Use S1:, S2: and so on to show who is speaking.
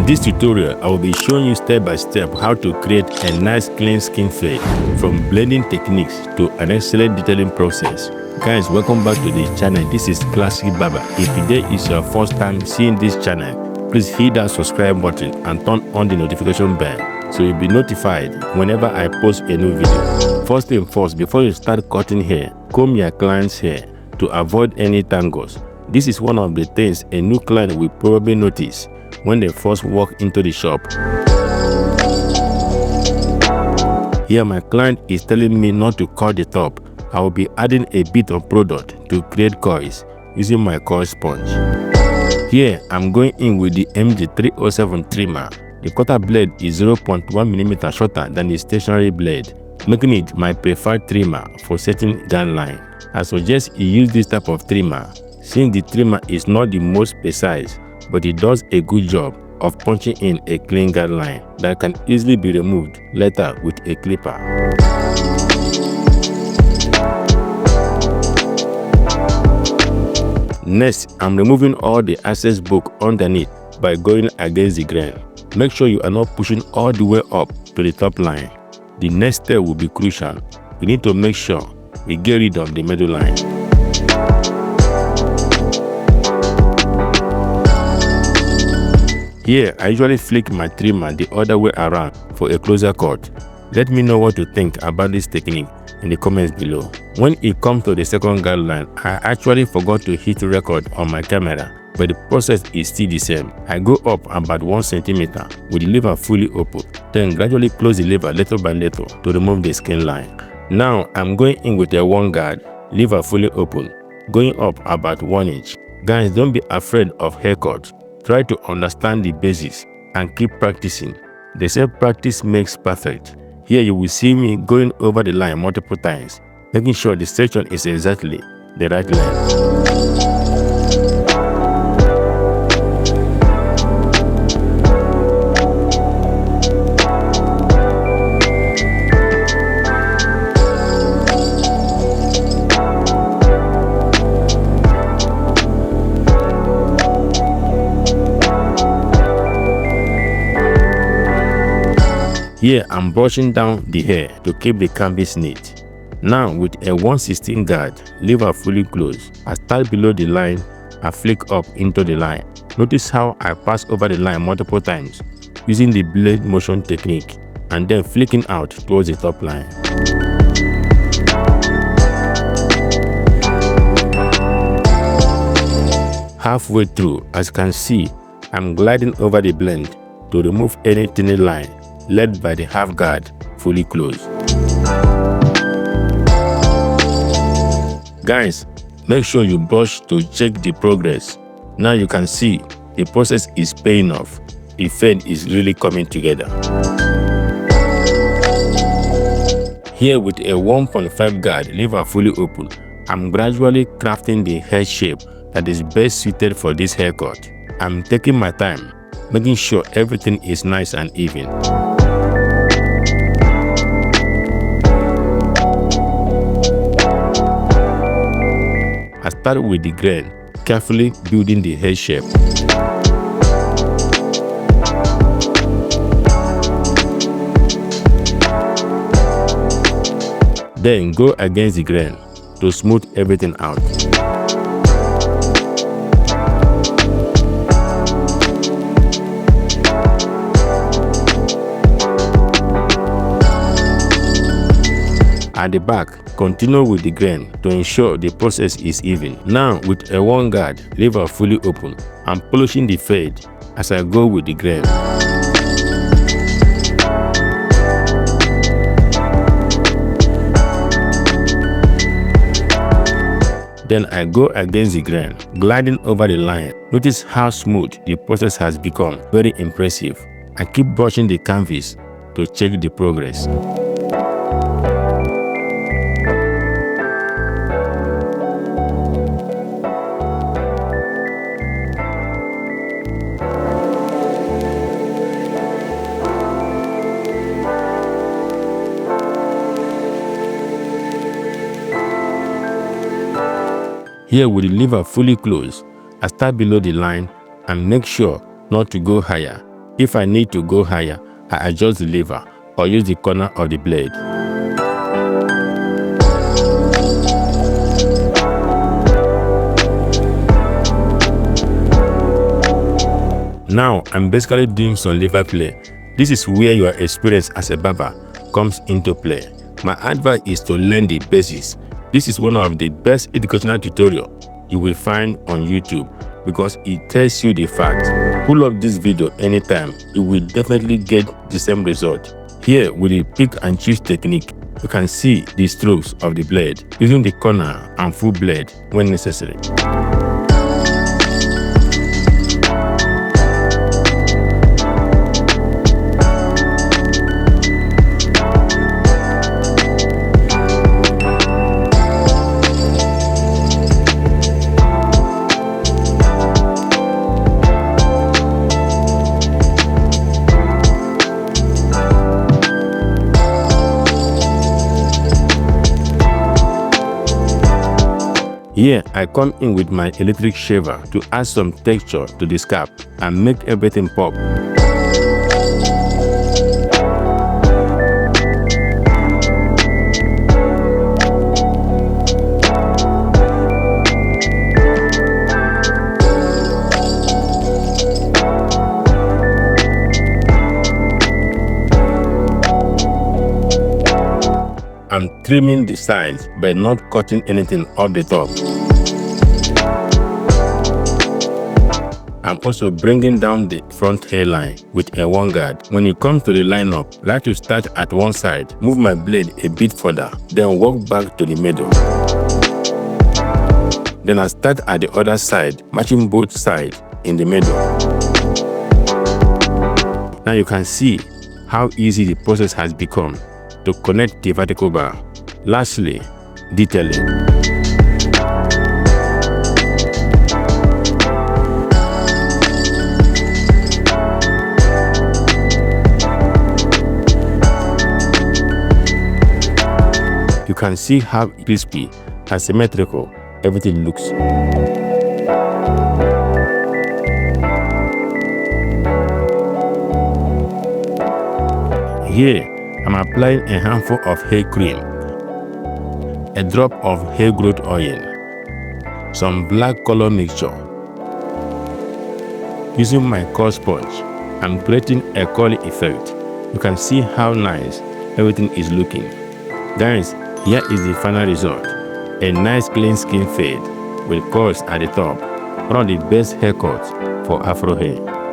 S1: In this tutorial, I will be showing you step by step how to create a nice clean skin fade, from blending techniques to an excellent detailing process. Guys, welcome back to the channel. This is Classic Barber. If today is your first time seeing this channel, please hit that subscribe button and turn on the notification bell so you'll be notified whenever I post a new video. First thing first, before you start cutting hair, comb your client's hair to avoid any tangles. This is one of the things a new client will probably notice when they first walk into the shop. Here my client is telling me not to cut the top. I will be adding a bit of product to create coils using my coil sponge. Here I'm going in with the MG307 trimmer. The cutter blade is 0.1 mm shorter than the stationary blade, making it my preferred trimmer for setting guideline. I suggest you use this type of trimmer since the trimmer is not the most precise, but it does a good job of punching in a clean guideline that can easily be removed later with a clipper. Next, I'm removing all the excess bulk underneath by going against the grain. Make sure you are not pushing all the way up to the top line. The next step will be crucial. We need to make sure we get rid of the middle line. Here, I usually flick my trimmer the other way around for a closer cut. Let me know what you think about this technique in the comments below. When it comes to the second guideline, I actually forgot to hit record on my camera, but the process is still the same. I go up about 1 cm with the lever fully open, then gradually close the lever little by little to remove the skin line. Now I'm going in with a 1 guard, lever fully open, going up about 1 inch. Guys, don't be afraid of haircuts. Try to understand the basics and keep practicing. They say practice makes perfect. Here you will see me going over the line multiple times, making sure the section is exactly the right length. Here I'm brushing down the hair to keep the canvas neat. Now with a 1/16 guard, lever fully closed, I start below the line and flick up into the line. Notice how I pass over the line multiple times using the blade motion technique and then flicking out towards the top line. Halfway through, as you can see, I'm gliding over the blend to remove any thinning line led by the half guard fully closed. Guys, make sure you brush to check the progress. Now you can see the process is paying off. The fade is really coming together. Here with a 1.5 guard lever fully open, I'm gradually crafting the hair shape that is best suited for this haircut. I'm taking my time, making sure everything is nice and even. I start with the grain, carefully building the hair shape. Then go against the grain to smooth everything out. At the back, continue with the grain to ensure the process is even. Now with a 1 guard, lever fully open, I'm polishing the fade as I go with the grain. Then I go against the grain, gliding over the line. Notice how smooth the process has become, very impressive. I keep brushing the canvas to check the progress. Here with the lever fully closed, I start below the line and make sure not to go higher. If I need to go higher, I adjust the lever or use the corner of the blade. Now, I'm basically doing some lever play. This is where your experience as a barber comes into play. My advice is to learn the basics. This is one of the best educational tutorials you will find on YouTube because it tells you the facts. Pull up this video anytime, you will definitely get the same result. Here with the pick and choose technique, you can see the strokes of the blade, using the corner and full blade when necessary. Here, I come in with my electric shaver to add some texture to the scalp and make everything pop. I'm trimming the sides by not cutting anything off the top. I'm also bringing down the front hairline with a one guard. When it comes to the lineup, I like to start at one side, move my blade a bit further, then walk back to the middle. Then I start at the other side, matching both sides in the middle. Now you can see how easy the process has become to connect the vertical bar. Lastly, detailing. You can see how crispy and symmetrical everything looks. Here, I'm applying a handful of hair cream, a drop of hair growth oil, some black color mixture. Using my curl sponge, I'm creating a curly effect. You can see how nice everything is looking. Guys, here is the final result. A nice clean skin fade with curls at the top. One of the best haircuts for Afro hair.